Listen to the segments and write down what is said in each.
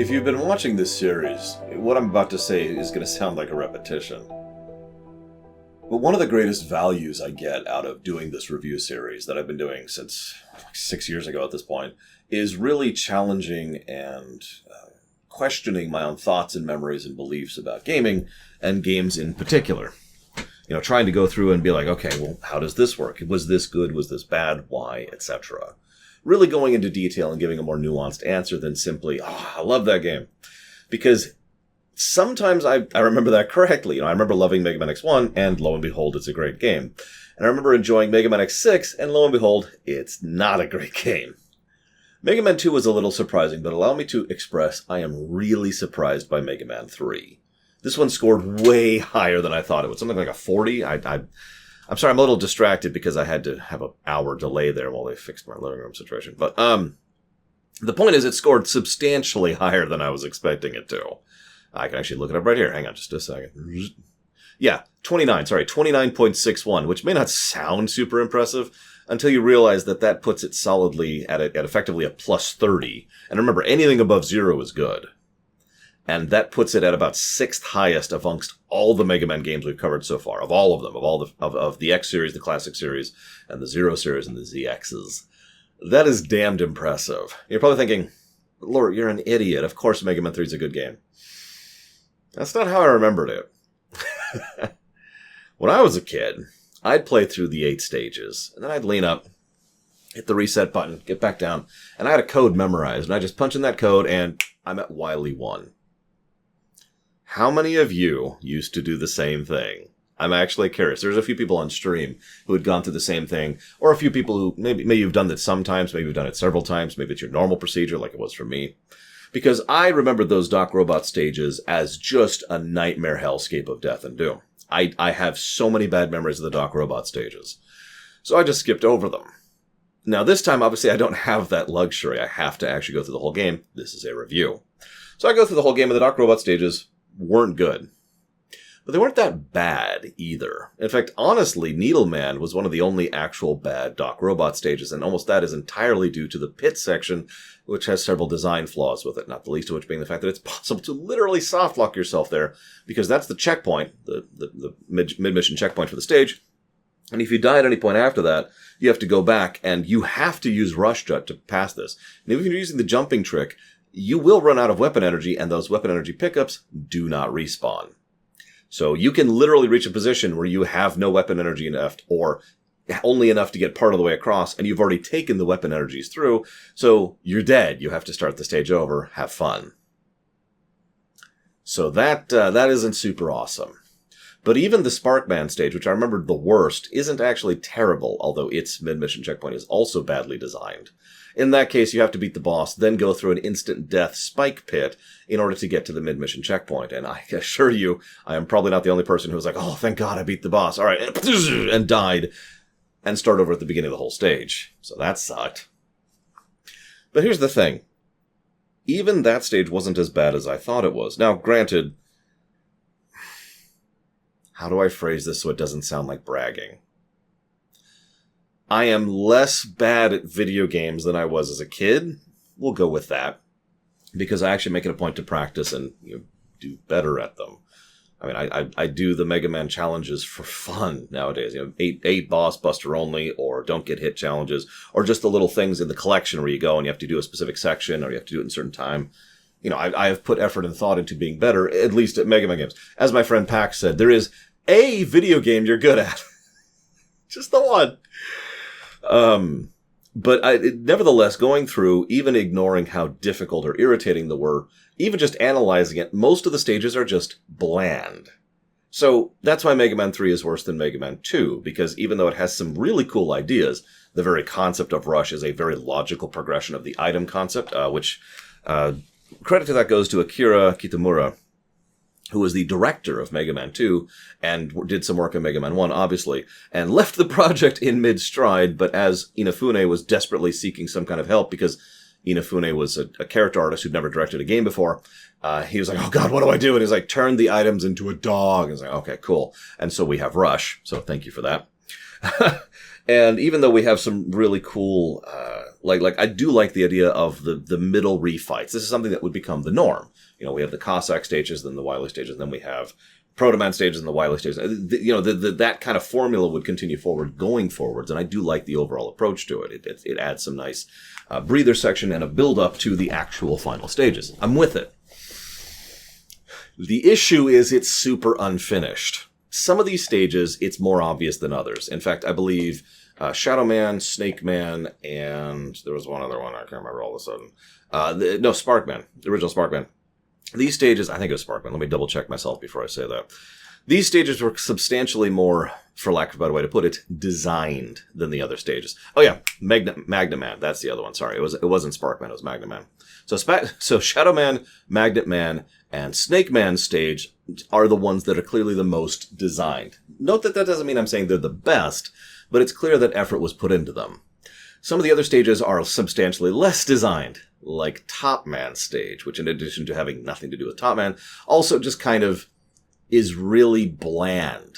If you've been watching this series, what I'm about to say is going to sound like a repetition. But one of the greatest values I get out of doing this review series that I've been doing since 6 years ago at this point is really challenging and questioning my own thoughts and memories and beliefs about gaming and games in particular. You know, trying to go through and be like, okay, well, how does this work? Was this good? Was this bad? Why? Etc. Really going into detail and giving a more nuanced answer than simply, oh, I love that game. Because sometimes I remember that correctly. You know, I remember loving Mega Man X1, and lo and behold, it's a great game. And I remember enjoying Mega Man X6, and lo and behold, it's not a great game. Mega Man 2 was a little surprising, but allow me to express I am really surprised by Mega Man 3. This one scored way higher than I thought it would. Something like a 40. I'm sorry, I'm a little distracted because I had to have an hour delay there while they fixed my living room situation. But the point is it scored substantially higher than I was expecting it to. I can actually look it up right here. Hang on just a second. Yeah, 29.61, which may not sound super impressive until you realize that puts it solidly at effectively a plus 30. And remember, anything above 0 is good. And that puts it at about 6th highest amongst all the Mega Man games we've covered so far, of all of them, of the X series, the Classic series, and the Zero series, and the ZXs. That is damned impressive. You're probably thinking, Lord, you're an idiot. Of course Mega Man 3 is a good game. That's not how I remembered it. When I was a kid, I'd play through the 8 stages, and then I'd lean up, hit the reset button, get back down, and I had a code memorized, and I just punch in that code, and I'm at Wily 1. How many of you used to do the same thing? I'm actually curious. There's a few people on stream who had gone through the same thing, or a few people who maybe you've done that sometimes, maybe you've done it several times, maybe it's your normal procedure like it was for me. Because I remembered those Doc Robot stages as just a nightmare hellscape of death and doom. I have so many bad memories of the Doc Robot stages. So I just skipped over them. Now this time, obviously, I don't have that luxury. I have to actually go through the whole game. This is a review. So I go through the whole game, and the Doc Robot stages weren't good. But they weren't that bad either. In fact, honestly, Needleman was one of the only actual bad Doc Robot stages, and almost that is entirely due to the pit section, which has several design flaws with it, not the least of which being the fact that it's possible to literally soft-lock yourself there, because that's the checkpoint, the mid-mission checkpoint for the stage. And if you die at any point after that, you have to go back, and you have to use Rush Jut to pass this. And if you're using the jumping trick, you will run out of weapon energy, and those weapon energy pickups do not respawn. So you can literally reach a position where you have no weapon energy left, or only enough to get part of the way across, and you've already taken the weapon energies through, so you're dead. You have to start the stage over. Have fun. So that isn't super awesome. But even the Sparkman stage, which I remembered the worst, isn't actually terrible, although its mid-mission checkpoint is also badly designed. In that case, you have to beat the boss, then go through an instant death spike pit in order to get to the mid-mission checkpoint. And I assure you, I am probably not the only person who was like, oh, thank God I beat the boss. All right, and died, and start over at the beginning of the whole stage. So that sucked. But here's the thing. Even that stage wasn't as bad as I thought it was. Now, granted, how do I phrase this so it doesn't sound like bragging? I am less bad at video games than I was as a kid. We'll go with that. Because I actually make it a point to practice and do better at them. I mean, I do the Mega Man challenges for fun nowadays. Eight boss buster only, or don't get hit challenges, or just the little things in the collection where you go and you have to do a specific section, or you have to do it in a certain time. I have put effort and thought into being better, at least at Mega Man games. As my friend Pax said, there is a video game you're good at. Just the one. But nevertheless, going through, even ignoring how difficult or irritating they were, even just analyzing it, most of the stages are just bland. So that's why Mega Man 3 is worse than Mega Man 2, because even though it has some really cool ideas, the very concept of Rush is a very logical progression of the item concept, which credit to that goes to Akira Kitamura, who was the director of Mega Man 2, and did some work on Mega Man 1, obviously, and left the project in mid-stride, but as Inafune was desperately seeking some kind of help, because Inafune was a character artist who'd never directed a game before, he was like, oh god, what do I do? And he's like, turn the items into a dog. And he's like, okay, cool. And so we have Rush, so thank you for that. And even though we have some really cool, like I do like the idea of the middle refights. This is something that would become the norm. We have the Cossack stages, then the Wily stages, then we have Proto-Man stages and the Wily stages. That kind of formula would continue going forwards. And I do like the overall approach to it. It adds some nice breather section and a build up to the actual final stages. I'm with it. The issue is it's super unfinished. Some of these stages, it's more obvious than others. In fact, I believe Shadow Man, Snake Man, and there was one other one I can't remember all of a sudden. Sparkman, the original Sparkman. These stages, I think it was Sparkman. Let me double check myself before I say that. These stages were substantially more, for lack of a better way to put it, designed than the other stages. Oh yeah, Magnet Man. That's the other one. Sorry, it wasn't Sparkman. It was Magnet Man. So Shadow Man, Magnet Man, and Snake Man stage are the ones that are clearly the most designed. Note that doesn't mean I'm saying they're the best, but it's clear that effort was put into them. Some of the other stages are substantially less designed, like Top Man stage, which in addition to having nothing to do with Top Man, also just kind of is really bland.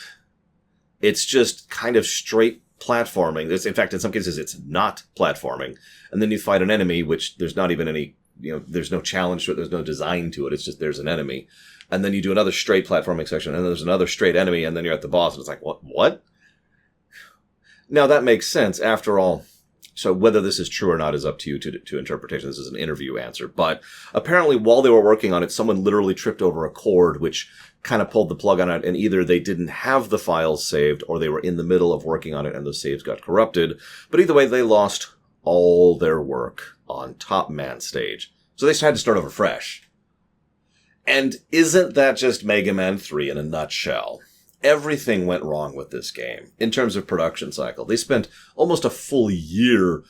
It's just kind of straight platforming. In fact, in some cases, it's not platforming. And then you fight an enemy, which there's not even any, there's no challenge to it. There's no design to it. It's just there's an enemy. And then you do another straight platforming section, and then there's another straight enemy, and then you're at the boss, and it's like, what? Now, that makes sense. After all, so whether this is true or not is up to you to interpretation. This is an interview answer. But apparently while they were working on it, someone literally tripped over a cord, which kind of pulled the plug on it. And either they didn't have the files saved or they were in the middle of working on it and the saves got corrupted. But either way, they lost all their work on Top Man stage. So they had to start over fresh. And isn't that just Mega Man 3 in a nutshell? Everything went wrong with this game in terms of production cycle. They spent almost a full year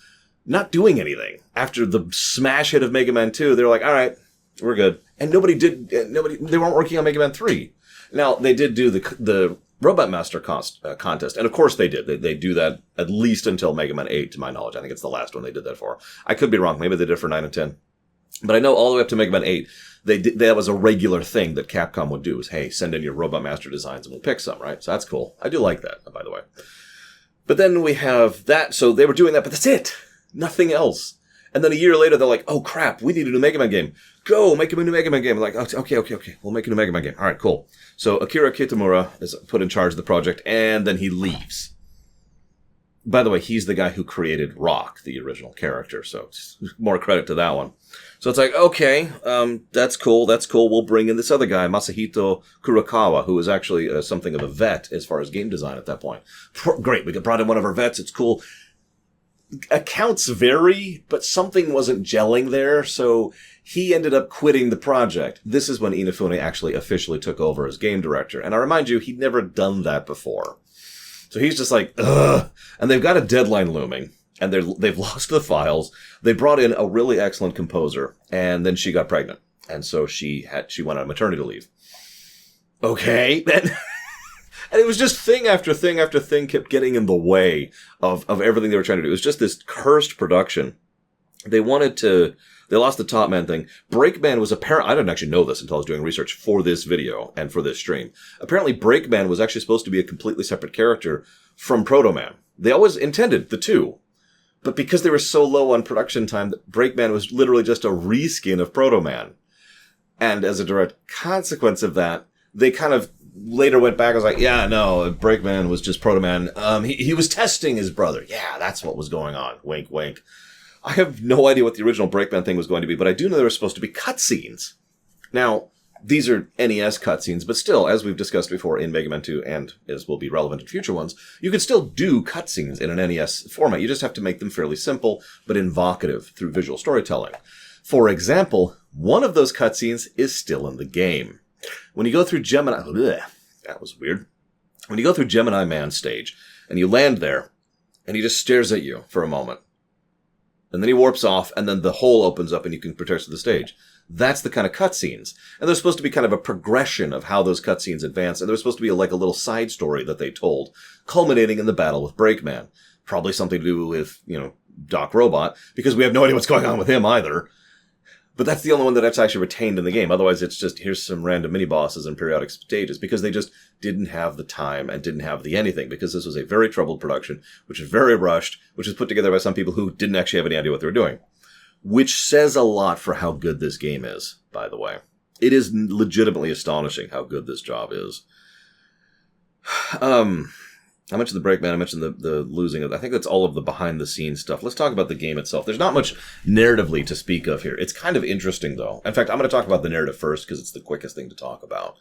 not doing anything. After the smash hit of Mega Man 2, they were like, all right, we're good. And they weren't working on Mega Man 3. Now, they did do the Robot Master contest. And of course they did. They do that at least until Mega Man 8, to my knowledge. I think it's the last one they did that for. I could be wrong. Maybe they did it for 9 and 10. But I know all the way up to Mega Man 8, that was a regular thing that Capcom would do, is, hey, send in your Robot Master designs and we'll pick some, right? So that's cool. I do like that, by the way. But then we have that, so they were doing that, but that's it. Nothing else. And then a year later, they're like, oh crap, we need a new Mega Man game. Go, make a new Mega Man game. I'm like, okay, we'll make a new Mega Man game. All right, cool. So Akira Kitamura is put in charge of the project, and then he leaves. By the way, he's the guy who created Rock, the original character, so more credit to that one. So it's like, okay, that's cool. We'll bring in this other guy, Masahito Kurokawa, who is actually something of a vet as far as game design at that point. Great, we brought in one of our vets, it's cool. Accounts vary, but something wasn't gelling there, so he ended up quitting the project. This is when Inafune actually officially took over as game director. And I remind you, he'd never done that before. So he's just like, ugh. And they've got a deadline looming. And they've lost the files. They brought in a really excellent composer. And then she got pregnant. And so she went on maternity leave. Okay. And it was just thing after thing after thing kept getting in the way of everything they were trying to do. It was just this cursed production. They lost the Top Man thing. Breakman was apparent. I didn't actually know this until I was doing research for this video and for this stream. Apparently, Breakman was actually supposed to be a completely separate character from Proto-Man. They always intended the two. But because they were so low on production time, Breakman was literally just a reskin of Proto-Man. And as a direct consequence of that, they kind of later went back and was like, yeah, no, Breakman was just Proto-Man. He was testing his brother. Yeah, that's what was going on. Wink, wink. I have no idea what the original Breakman thing was going to be, but I do know there were supposed to be cutscenes. Now, these are NES cutscenes, but still, as we've discussed before in Mega Man 2, and as will be relevant in future ones, you can still do cutscenes in an NES format. You just have to make them fairly simple, but invocative through visual storytelling. For example, one of those cutscenes is still in the game. When you go through that was weird. When you go through Gemini Man stage, and you land there, and he just stares at you for a moment, and then he warps off, and then the hole opens up and you can protect the stage. That's the kind of cutscenes. And there's supposed to be kind of a progression of how those cutscenes advance, and there's supposed to be like a little side story that they told, culminating in the battle with Breakman. Probably something to do with, Doc Robot, because we have no idea what's going on with him either. But that's the only one that's actually retained in the game. Otherwise, it's just, here's some random mini-bosses and periodic stages, because they just didn't have the time and didn't have the anything, because this was a very troubled production, which is very rushed, which was put together by some people who didn't actually have any idea what they were doing. Which says a lot for how good this game is, by the way. It is legitimately astonishing how good this job is. I mentioned the Breakman, I mentioned the losing. I think that's all of the behind-the-scenes stuff. Let's talk about the game itself. There's not much narratively to speak of here. It's kind of interesting, though. In fact, I'm going to talk about the narrative first, because it's the quickest thing to talk about.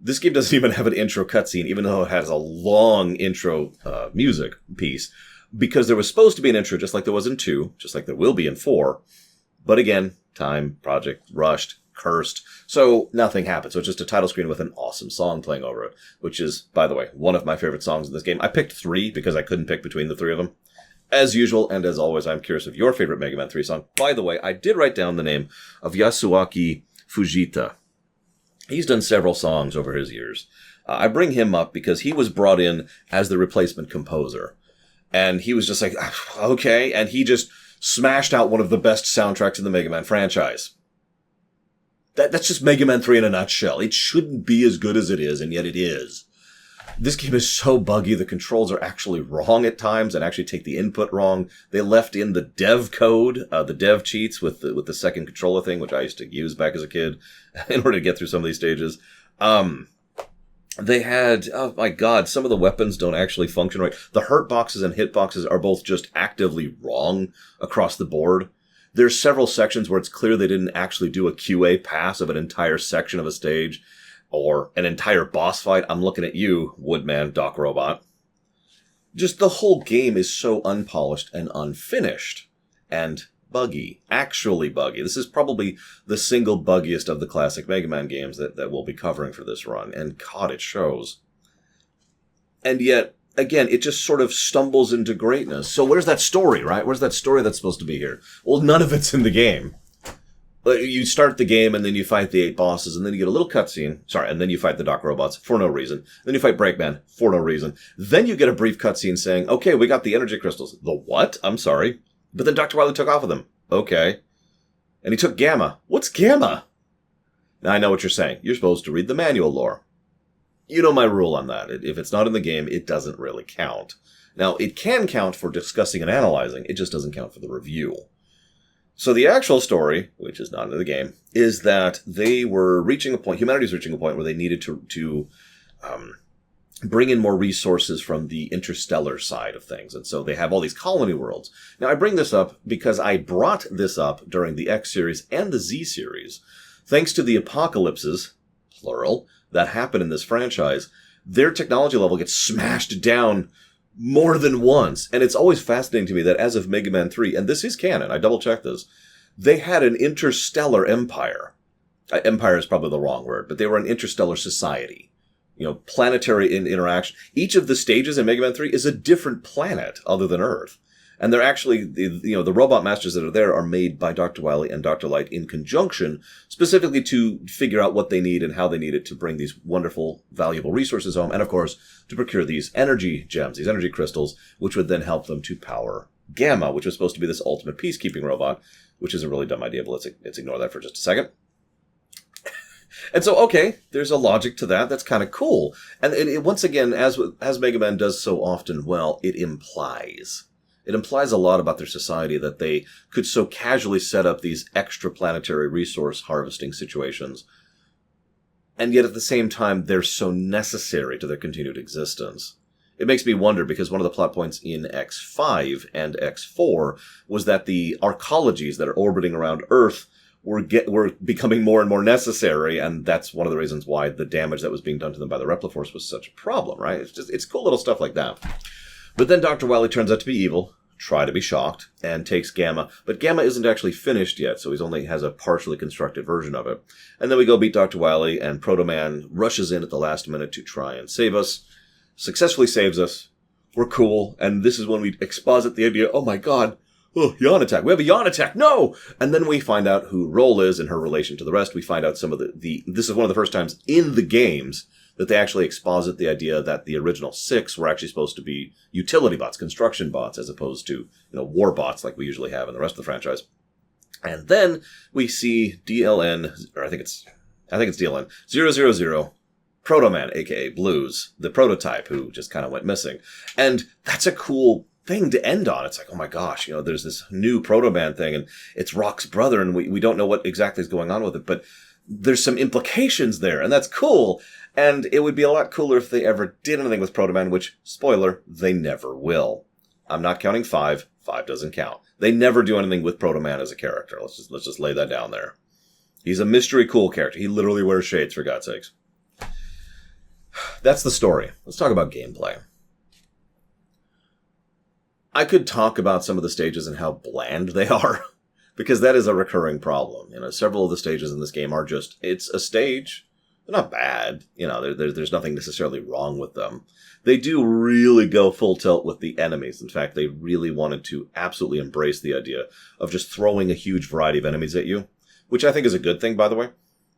This game doesn't even have an intro cutscene, even though it has a long intro music piece, because there was supposed to be an intro, just like there was in 2, just like there will be in 4. But again, time, project, rushed, cursed, so nothing happened. So it's just a title screen with an awesome song playing over it, which is, by the way, one of my favorite songs in this game. I picked 3 because I couldn't pick between the 3 of them. As usual, and as always, I'm curious of your favorite Mega Man 3 song. By the way, I did write down the name of Yasuaki Fujita. He's done several songs over his years. I bring him up because he was brought in as the replacement composer. And he was just like, okay, and he just smashed out one of the best soundtracks in the Mega Man franchise. That's just Mega Man 3 in a nutshell. It shouldn't be as good as it is, and yet it is. This game is so buggy, the controls are actually wrong at times and actually take the input wrong. They left in the dev code, the dev cheats with the second controller thing, which I used to use back as a kid in order to get through some of these stages. They had, oh my god, some of the weapons don't actually function right. The hurt boxes and hit boxes are both just actively wrong across the board. There's several sections where it's clear they didn't actually do a QA pass of an entire section of a stage or an entire boss fight. I'm looking at you, Woodman Doc Robot. Just the whole game is so unpolished and unfinished and buggy, actually buggy. This is probably the single buggiest of the classic Mega Man games that we'll be covering for this run, and God, it shows. And yet, again, it just sort of stumbles into greatness. So where's that story, right? Where's that story that's supposed to be here? Well, none of it's in the game. You start the game, and then you fight the 8 bosses, and then you get a little cutscene. Sorry, and then you fight the Doc Robots for no reason. Then you fight Breakman for no reason. Then you get a brief cutscene saying, okay, we got the energy crystals. The what? I'm sorry. But then Dr. Wily took off with them. Okay. And he took Gamma. What's Gamma? Now, I know what you're saying. You're supposed to read the manual lore. You know my rule on that. If it's not in the game, it doesn't really count. Now, it can count for discussing and analyzing. It just doesn't count for the review. So the actual story, which is not in the game, is that they were reaching a point, humanity's reaching a point where they needed to bring in more resources from the interstellar side of things. And so they have all these colony worlds. Now, I bring this up because I brought this up during the X series and the Z series. Thanks to the apocalypses, plural, that happen in this franchise, their technology level gets smashed down more than once. And it's always fascinating to me that as of Mega Man 3, and this is canon, I double-checked this, they had an interstellar empire. Empire is probably the wrong word, but they were an interstellar society. You know, planetary interaction. Each of the stages in Mega Man 3 is a different planet other than Earth. And they're actually, the robot masters that are there are made by Dr. Wily and Dr. Light in conjunction, specifically to figure out what they need and how they need it to bring these wonderful, valuable resources home. And of course, to procure these energy gems, these energy crystals, which would then help them to power Gamma, which was supposed to be this ultimate peacekeeping robot, which is a really dumb idea, but let's ignore that for just a second. And so, okay, there's a logic to that. That's kind of cool. And it, once again, as Mega Man does so often well, it implies a lot about their society that they could so casually set up these extra-planetary resource harvesting situations. And yet at the same time, they're so necessary to their continued existence. It makes me wonder, because one of the plot points in X5 and X4 was that the arcologies that are orbiting around Earth were becoming more and more necessary, and that's one of the reasons why the damage that was being done to them by the Repliforce was such a problem, right? It's cool little stuff like that. But then Dr. Wily turns out to be evil, try to be shocked, and takes Gamma. But Gamma isn't actually finished yet, so he only has a partially constructed version of it. And then we go beat Dr. Wily, and Proto Man rushes in at the last minute to try and save us. Successfully saves us. We're cool, and this is when we exposit the idea, oh my god, oh, yawn attack. We have a yawn attack. No! And then we find out who Roll is and her relation to the rest. We find out some of this is one of the first times in the games that they actually exposit the idea that the original 6 were actually supposed to be utility bots, construction bots, as opposed to, war bots like we usually have in the rest of the franchise. And then we see DLN, or I think it's DLN 000, Proto Man, aka Blues, the prototype who just kind of went missing. And that's a cool thing to end on. It's like, oh my gosh, there's this new Proto Man thing, and it's Rock's brother, and we don't know what exactly is going on with it, but there's some implications there, and that's cool. And it would be a lot cooler if they ever did anything with Proto Man, which, spoiler, they never will. I'm not counting 5. 5 doesn't count. They never do anything with Proto Man as a character. Let's just lay that down there. He's a mystery cool character. He literally wears shades, for God's sakes. That's the story. Let's talk about gameplay. I could talk about some of the stages and how bland they are, because that is a recurring problem. Several of the stages in this game are just, it's a stage. They're not bad. There's nothing necessarily wrong with them. They do really go full tilt with the enemies. In fact, they really wanted to absolutely embrace the idea of just throwing a huge variety of enemies at you, which I think is a good thing, by the way.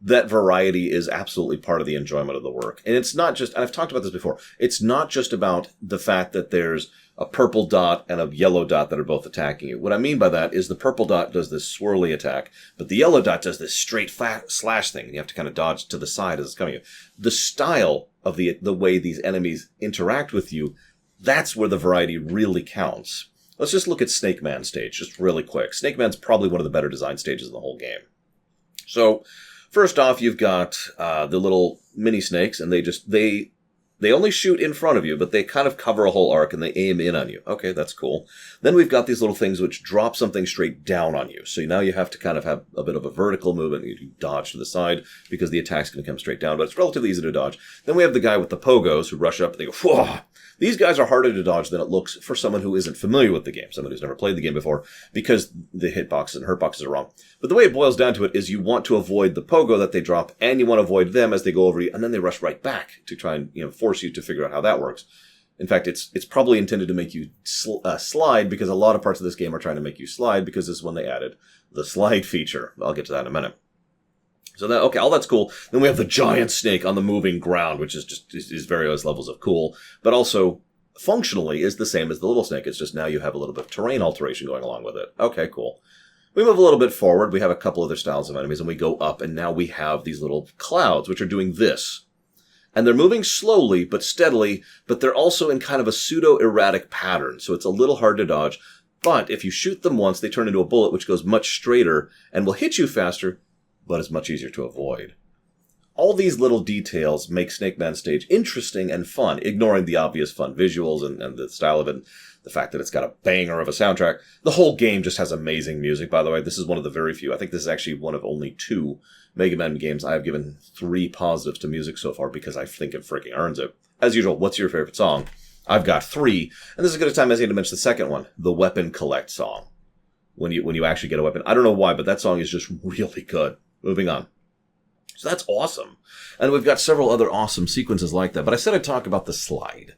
That variety is absolutely part of the enjoyment of the work. And it's not just, and I've talked about this before, it's not just about the fact that there's a purple dot and a yellow dot that are both attacking you. What I mean by that is the purple dot does this swirly attack, but the yellow dot does this straight slash thing. You have to kind of dodge to the side as it's coming at you. The style of the way these enemies interact with you, that's where the variety really counts. Let's just look at Snake Man stage, just really quick. Snake Man's probably one of the better designed stages in the whole game. So, first off, you've got the little mini snakes, and they only shoot in front of you, but they kind of cover a whole arc, and they aim in on you. Okay, that's cool. Then we've got these little things which drop something straight down on you. So now you have to kind of have a bit of a vertical movement. You dodge to the side because the attack's going to come straight down, but it's relatively easy to dodge. Then we have the guy with the pogos who rush up and they go, whoa! These guys are harder to dodge than it looks for someone who isn't familiar with the game, someone who's never played the game before, because the hitboxes and hurtboxes are wrong. But the way it boils down to it is you want to avoid the pogo that they drop, and you want to avoid them as they go over you, and then they rush right back to try and force you to figure out how that works. In fact, it's probably intended to make you slide, because a lot of parts of this game are trying to make you slide, because this is when they added the slide feature. I'll get to that in a minute. So all that's cool. Then we have the giant snake on the moving ground, which is just is various levels of cool, but also functionally is the same as the little snake. It's just now you have a little bit of terrain alteration going along with it. Okay, cool. We move a little bit forward. We have a couple other styles of enemies, and we go up, and now we have these little clouds, which are doing this. And they're moving slowly but steadily, but they're also in kind of a pseudo-erratic pattern, so it's a little hard to dodge. But if you shoot them once, they turn into a bullet, which goes much straighter and will hit you faster, but is much easier to avoid. All these little details make Snake Man stage interesting and fun, ignoring the obvious fun visuals and the style of it, and the fact that it's got a banger of a soundtrack. The whole game just has amazing music, by the way. This is one of the very few. I think this is actually one of only 2 Mega Man games I have given 3 positives to music so far, because I think it freaking earns it. As usual, what's your favorite song? I've got 3, and this is as good a time as I need to mention the second one, the Weapon Collect song. When you actually get a weapon. I don't know why, but that song is just really good. Moving on. So that's awesome. And we've got several other awesome sequences like that. But I said I'd talk about the slide.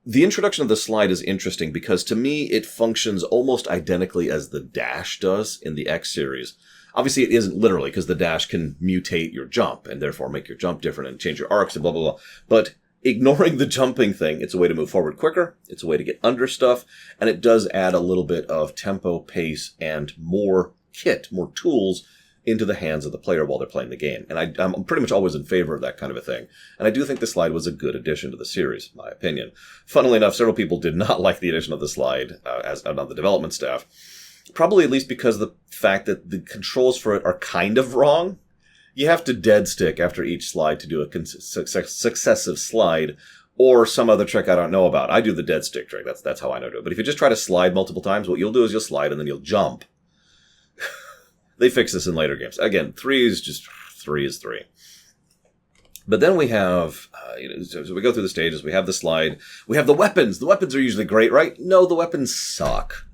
The introduction of the slide is interesting because to me it functions almost identically as the dash does in the X series. Obviously it isn't literally, because the dash can mutate your jump and therefore make your jump different and change your arcs and blah, blah, blah. But ignoring the jumping thing, it's a way to move forward quicker, it's a way to get under stuff, and it does add a little bit of tempo, pace, and more tools into the hands of the player while they're playing the game. And I'm pretty much always in favor of that kind of a thing. And I do think the slide was a good addition to the series, in my opinion. Funnily enough, several people did not like the addition of the slide as on the development staff. Probably at least because of the fact that the controls for it are kind of wrong. You have to dead stick after each slide to do a successive slide, or some other trick I don't know about. I do the dead stick trick. That's how I know to do it. But if you just try to slide multiple times, what you'll do is you'll slide and then you'll jump. They fix this in later games. Again, 3 is 3. But then we have, so we go through the stages, we have the slide, we have the weapons. The weapons are usually great, right? No, the weapons suck.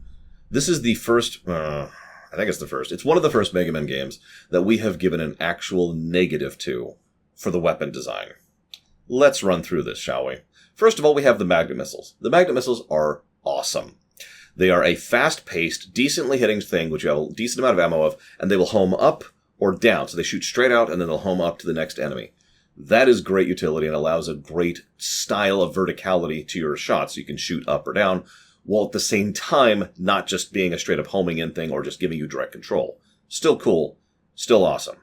This is the first, I think it's the first. It's one of the first Mega Man games that we have given an actual negative to for the weapon design. Let's run through this, shall we? First of all, we have the magnet missiles. The magnet missiles are awesome. They are a fast-paced, decently hitting thing, which you have a decent amount of ammo of, and they will home up or down. So they shoot straight out, and then they'll home up to the next enemy. That is great utility and allows a great style of verticality to your shots. So you can shoot up or down, while at the same time not just being a straight up homing in thing or just giving you direct control. Still cool. Still awesome.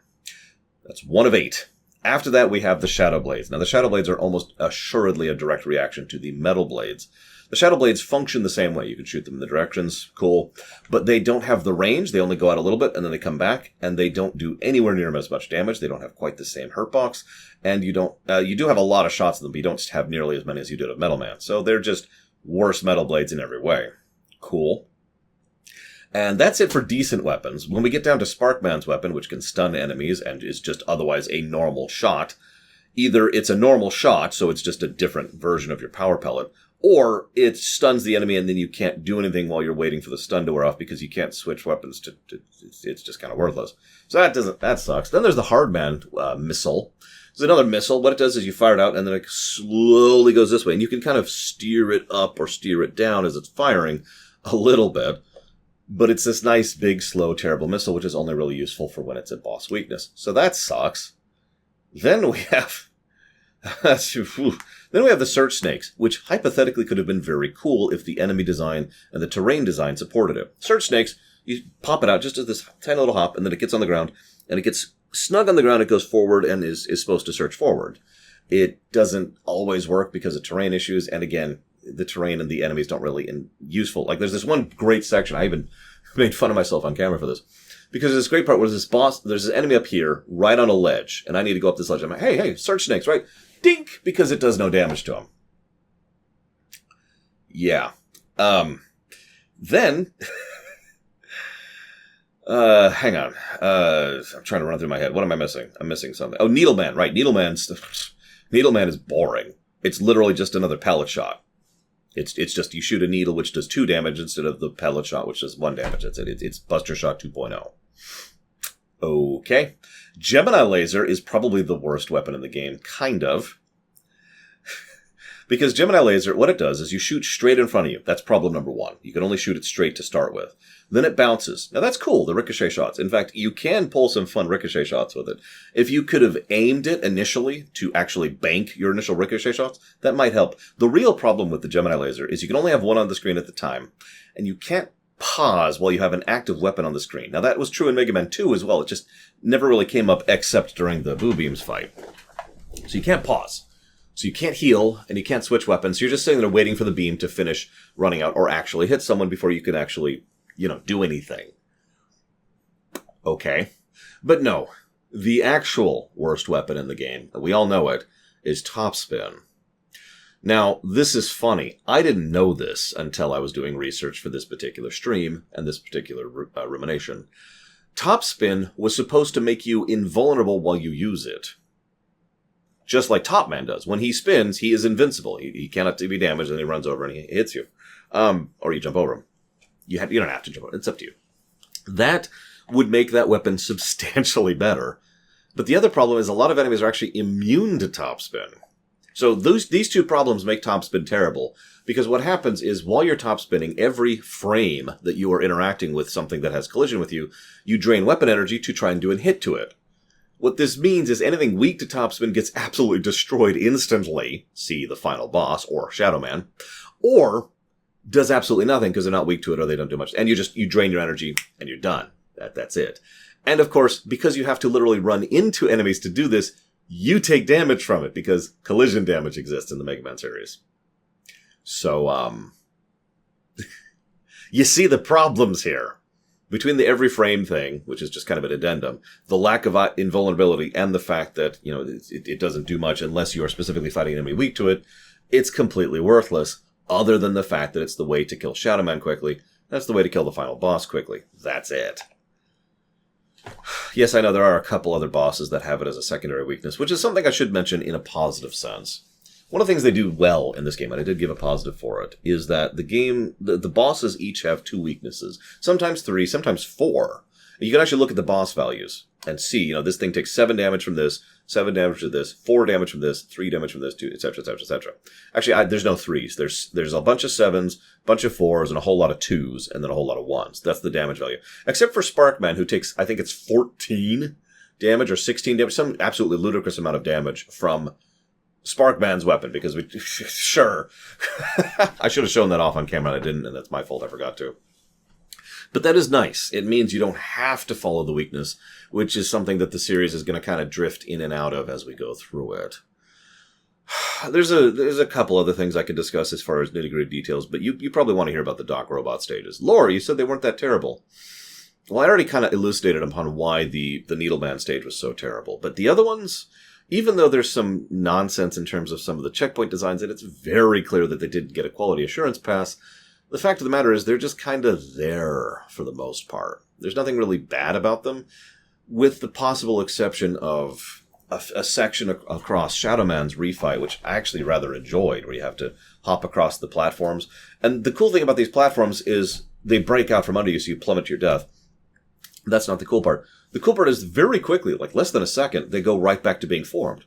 That's 1 of 8. After that, we have the Shadow Blades. Now, the Shadow Blades are almost assuredly a direct reaction to the Metal Blades. The Shadow Blades function the same way. You can shoot them in the directions, cool. But they don't have the range. They only go out a little bit, and then they come back, and they don't do anywhere near as much damage. They don't have quite the same hurt box, and you do have a lot of shots of them, but you don't have nearly as many as you did of Metal Man. So they're just worse Metal Blades in every way. Cool. And that's it for decent weapons. When we get down to Sparkman's weapon, which can stun enemies and is just otherwise a normal shot, either it's a normal shot, so it's just a different version of your power pellet, or it stuns the enemy and then you can't do anything while you're waiting for the stun to wear off because you can't switch weapons it's just kind of worthless. So that sucks. Then there's the Hardman missile. There's another missile. What it does is you fire it out and then it slowly goes this way, and you can kind of steer it up or steer it down as it's firing a little bit. But it's this nice, big, slow, terrible missile, which is only really useful for when it's a boss weakness. So that sucks. Then we have the Search Snakes, which hypothetically could have been very cool if the enemy design and the terrain design supported it. Search Snakes, you pop it out just as this tiny little hop, and then it gets on the ground, and it gets snug on the ground, it goes forward and is supposed to search forward. It doesn't always work because of terrain issues, and again, the terrain and the enemies don't really useful. Like, there's this one great section, I even made fun of myself on camera for this, because there's this great part where there's this enemy up here, right on a ledge, and I need to go up this ledge. I'm like, hey, Search Snakes, right? Dink! Because it does no damage to him. Yeah. Then, hang on. I'm trying to run through my head. What am I missing? I'm missing something. Oh, Needleman, right. Needleman is boring. It's literally just another pellet shot. It's just you shoot a needle which does 2 damage instead of the pellet shot which does 1 damage. That's it. It's Buster Shot 2.0. Okay. Gemini Laser is probably the worst weapon in the game, kind of. Because Gemini Laser, what it does is you shoot straight in front of you. That's problem number 1. You can only shoot it straight to start with. Then it bounces. Now that's cool, the ricochet shots. In fact, you can pull some fun ricochet shots with it. If you could have aimed it initially to actually bank your initial ricochet shots, that might help. The real problem with the Gemini Laser is you can only have one on the screen at the time, and you can't pause while you have an active weapon on the screen. Now that was true in Mega Man 2 as well. It just never really came up except during the Boo Beams fight. So you can't pause. So you can't heal, and you can't switch weapons. So you're just sitting there waiting for the beam to finish running out or actually hit someone before you can actually, do anything. Okay. But no, the actual worst weapon in the game, we all know it, is Topspin. Now, this is funny. I didn't know this until I was doing research for this particular stream and this particular rumination. Topspin was supposed to make you invulnerable while you use it. Just like Top Man does. When he spins, he is invincible. He cannot be damaged, and he runs over and he hits you. Or you jump over him. You don't have to jump over. It's up to you. That would make that weapon substantially better. But the other problem is a lot of enemies are actually immune to Topspin. So these 2 problems make Topspin terrible. Because what happens is while you're Topspinning, every frame that you are interacting with something that has collision with you, you drain weapon energy to try and do a hit to it. What this means is anything weak to Topspin gets absolutely destroyed instantly, see the final boss, or Shadow Man, or does absolutely nothing because they're not weak to it or they don't do much. And you drain your energy and you're done. That's it. And of course, because you have to literally run into enemies to do this, you take damage from it because collision damage exists in the Mega Man series. So, you see the problems here. Between the every frame thing, which is just kind of an addendum, the lack of invulnerability, and the fact that, it doesn't do much unless you are specifically fighting an enemy weak to it, it's completely worthless, other than the fact that it's the way to kill Shadow Man quickly. That's the way to kill the final boss quickly. That's it. Yes, I know there are a couple other bosses that have it as a secondary weakness, which is something I should mention in a positive sense. One of the things they do well in this game, and I did give a positive for it, is that the bosses each have 2 weaknesses. Sometimes 3, sometimes 4. You can actually look at the boss values and see, this thing takes 7 damage from this, 7 damage from this, 4 damage from this, 3 damage from this, 2, etc., etc., etc. Actually, there's no 3s. There's a bunch of 7s, bunch of 4s, and a whole lot of 2s, and then a whole lot of 1s. That's the damage value. Except for Sparkman, who takes, I think it's 14 damage or 16 damage, some absolutely ludicrous amount of damage from Sparkman's weapon, because we... Sure. I should have shown that off on camera, and I didn't, and that's my fault, I forgot to. But that is nice. It means you don't have to follow the weakness, which is something that the series is going to kind of drift in and out of as we go through it. There's a couple other things I could discuss as far as nitty-gritty details, but you probably want to hear about the Doc Robot stages. Laura, you said they weren't that terrible. Well, I already kind of elucidated upon why the Needleman stage was so terrible. But the other ones, even though there's some nonsense in terms of some of the checkpoint designs, and it's very clear that they didn't get a quality assurance pass, the fact of the matter is they're just kind of there for the most part. There's nothing really bad about them, with the possible exception of a section across Shadowman's refight, which I actually rather enjoyed, where you have to hop across the platforms. And the cool thing about these platforms is they break out from under you, so you plummet to your death. That's not the cool part. The cool part is very quickly, like less than a second, they go right back to being formed.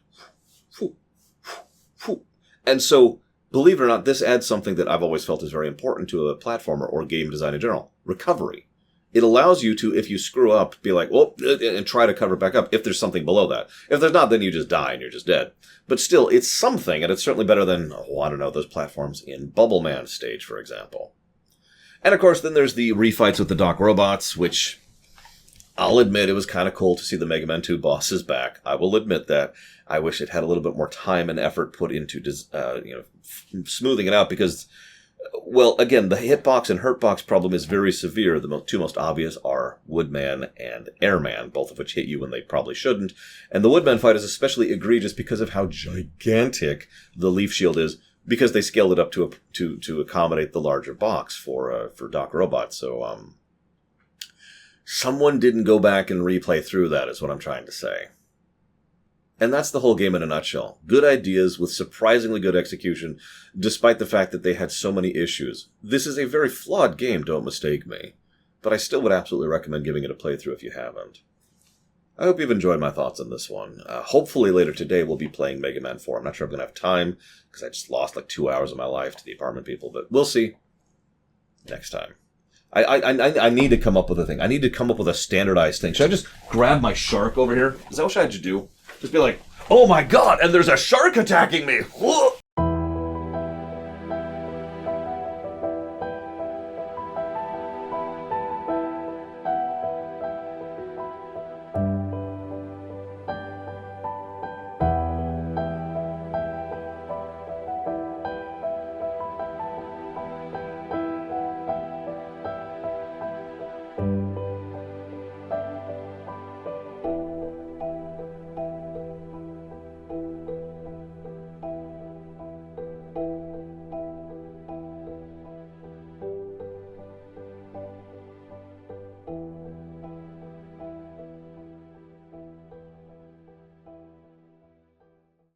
And so, believe it or not, this adds something that I've always felt is very important to a platformer or game design in general. Recovery. It allows you to, if you screw up, be like, well, and try to cover back up if there's something below that. If there's not, then you just die and you're just dead. But still, it's something, and it's certainly better than, I don't know, those platforms in Bubble Man stage, for example. And of course, then there's the refights with the Doc Robots, which I'll admit it was kind of cool to see the Mega Man 2 bosses back. I will admit that. I wish it had a little bit more time and effort put into smoothing it out, because, well, again, the hitbox and hurtbox problem is very severe. The two most obvious are Woodman and Airman, both of which hit you when they probably shouldn't. And the Woodman fight is especially egregious because of how gigantic the Leaf Shield is, because they scaled it up to accommodate the larger box for Doc Robot. So someone didn't go back and replay through that, is what I'm trying to say. And that's the whole game in a nutshell. Good ideas with surprisingly good execution, despite the fact that they had so many issues. This is a very flawed game, don't mistake me. But I still would absolutely recommend giving it a playthrough if you haven't. I hope you've enjoyed my thoughts on this one. Hopefully later today we'll be playing Mega Man 4. I'm not sure I'm going to have time, because I just lost like 2 hours of my life to the apartment people, but we'll see. Next time. I need to come up with a thing. I need to come up with a standardized thing. Should I just grab my shark over here? Is that what I had to do? Just be like, oh my god, and there's a shark attacking me! Whoa!